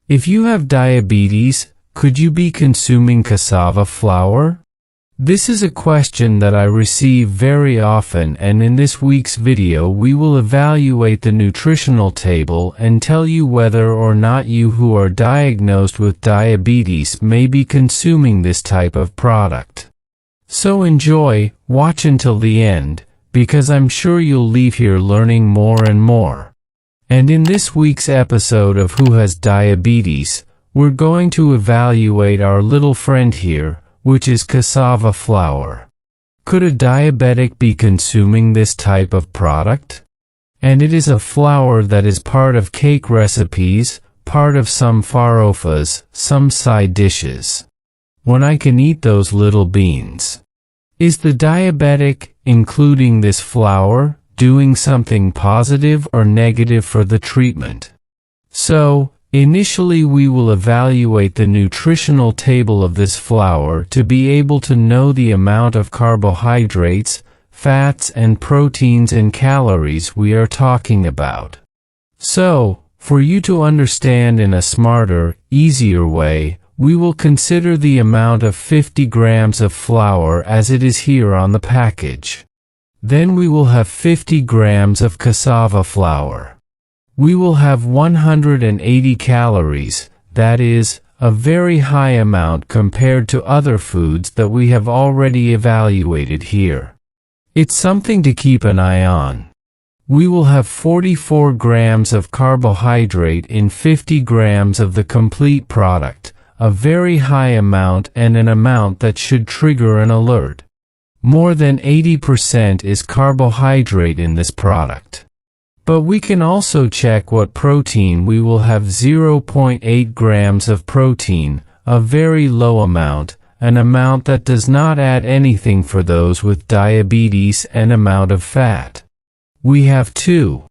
If you have diabetes, could you be consuming cassava flour? This is a question that I receive very often, and in this week's video we will evaluate the nutritional table and tell you whether or not you who are diagnosed with diabetes may be consuming this type of product. So enjoy, watch until the end, because I'm sure you'll leave here learning more and more. And in this week's episode of Who Has Diabetes, we're going to evaluate our little friend here, which is cassava flour. Could a diabetic be consuming this type of product? And it is a flour that is part of cake recipes, part of some farofas, some side dishes. When I can eat those little beans. Is the diabetic, including this flour, doing something positive or negative for the treatment? So, initially we will evaluate the nutritional table of this flour to be able to know the amount of carbohydrates, fats and proteins and calories we are talking about. So, for you to understand in a smarter, easier way, we will consider the amount of 50 grams of flour as it is here on the package. Then we will have 50 grams of cassava flour. We will have 180 calories, that is, a very high amount compared to other foods that we have already evaluated here. It's something to keep an eye on. We will have 44 grams of carbohydrate in 50 grams of the complete product, a very high amount and an amount that should trigger an alert. More than 80% is carbohydrate in this product. But we can also check what protein. We will have 0.8 grams of protein, a very low amount, an amount that does not add anything for those with diabetes, and amount of fat. We have 2.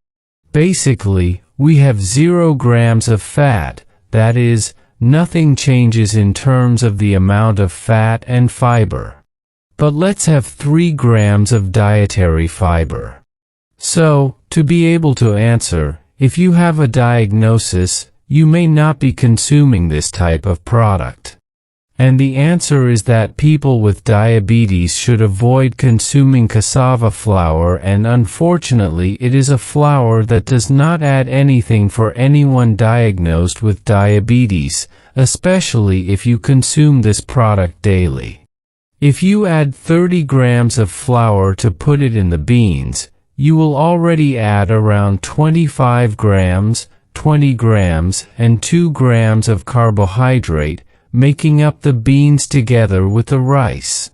Basically, we have 0 grams of fat, that is, nothing changes in terms of the amount of fat and fiber. But let's have 3 grams of dietary fiber. So, to be able to answer, if you have a diagnosis, you may not be consuming this type of product. And the answer is that people with diabetes should avoid consuming cassava flour, and unfortunately it is a flour that does not add anything for anyone diagnosed with diabetes, especially if you consume this product daily. If you add 30 grams of flour to put it in the beans, you will already add around 25 grams, 20 grams, and 2 grams of carbohydrate, making up the beans together with the rice.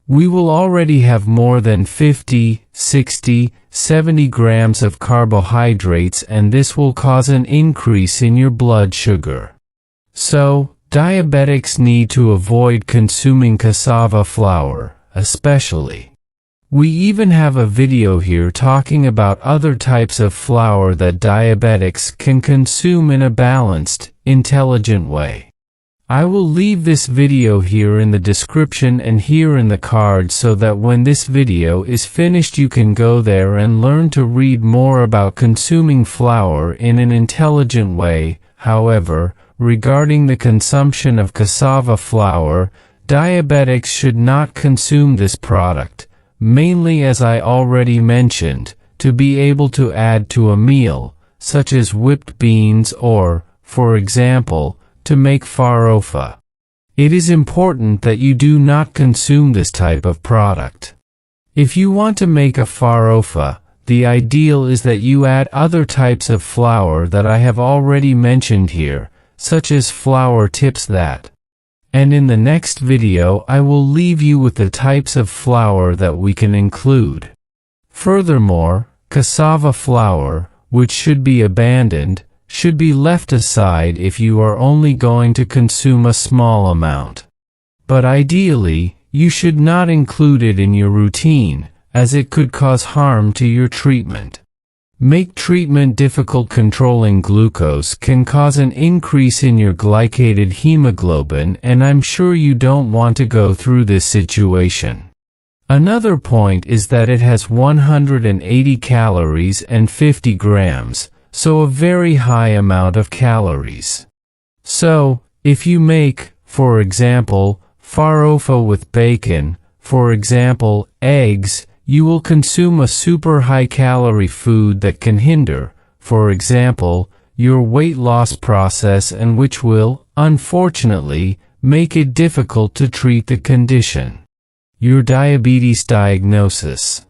We will already have more than 50, 60, 70 grams of carbohydrates, and this will cause an increase in your blood sugar. So, diabetics need to avoid consuming cassava flour, especially. We even have a video here talking about other types of flour that diabetics can consume in a balanced, intelligent way. I will leave this video here in the description and here in the card so that when this video is finished you can go there and learn to read more about consuming flour in an intelligent way. However, regarding the consumption of cassava flour, diabetics should not consume this product, mainly as I already mentioned, to be able to add to a meal, such as whipped beans or, for example, to make farofa. It is important that you do not consume this type of product. If you want to make a farofa, the ideal is that you add other types of flour that I have already mentioned here, such as flour tips that. And in the next video I will leave you with the types of flour that we can include. Furthermore, cassava flour, which should be abandoned, should be left aside if you are only going to consume a small amount. But ideally, you should not include it in your routine, as it could cause harm to your treatment. Make treatment difficult. Controlling glucose can cause an increase in your glycated hemoglobin, and I'm sure you don't want to go through this situation. Another point is that it has 180 calories and 50 grams, so a very high amount of calories. So, if you make, for example, farofa with bacon, for example, eggs, you will consume a super high-calorie food that can hinder, for example, your weight loss process and which will, unfortunately, make it difficult to treat the condition. Your diabetes diagnosis.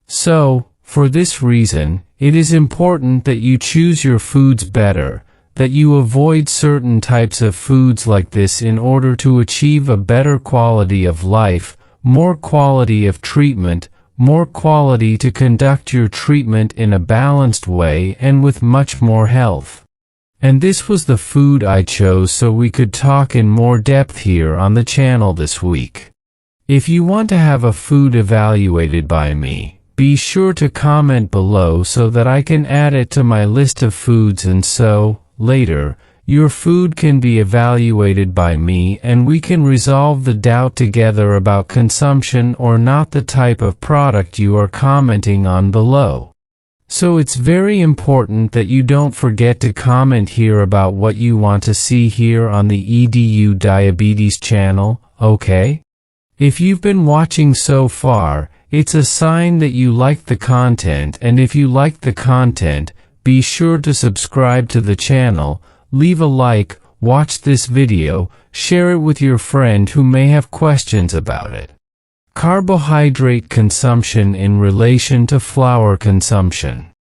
So, for this reason, it is important that you choose your foods better, that you avoid certain types of foods like this in order to achieve a better quality of life, more quality of treatment, more quality to conduct your treatment in a balanced way and with much more health. And this was the food I chose so we could talk in more depth here on the channel this week. If you want to have a food evaluated by me, be sure to comment below so that I can add it to my list of foods, and so, later, your food can be evaluated by me and we can resolve the doubt together about consumption or not the type of product you are commenting on below. So it's very important that you don't forget to comment here about what you want to see here on the EDU Diabetes Channel, okay? If you've been watching so far, it's a sign that you like the content, and if you like the content, be sure to subscribe to the channel, leave a like, watch this video, share it with your friend who may have questions about it. Carbohydrate consumption in relation to flour consumption.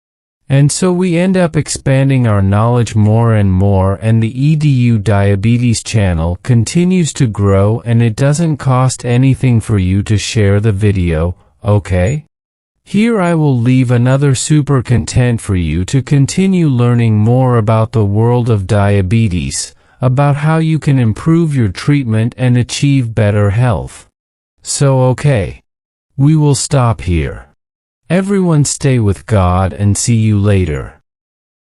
And so we end up expanding our knowledge more and more, and the EDU Diabetes Channel continues to grow, and it doesn't cost anything for you to share the video, okay? Here I will leave another super content for you to continue learning more about the world of diabetes, about how you can improve your treatment and achieve better health. So okay, we will stop here. Everyone stay with God and see you later.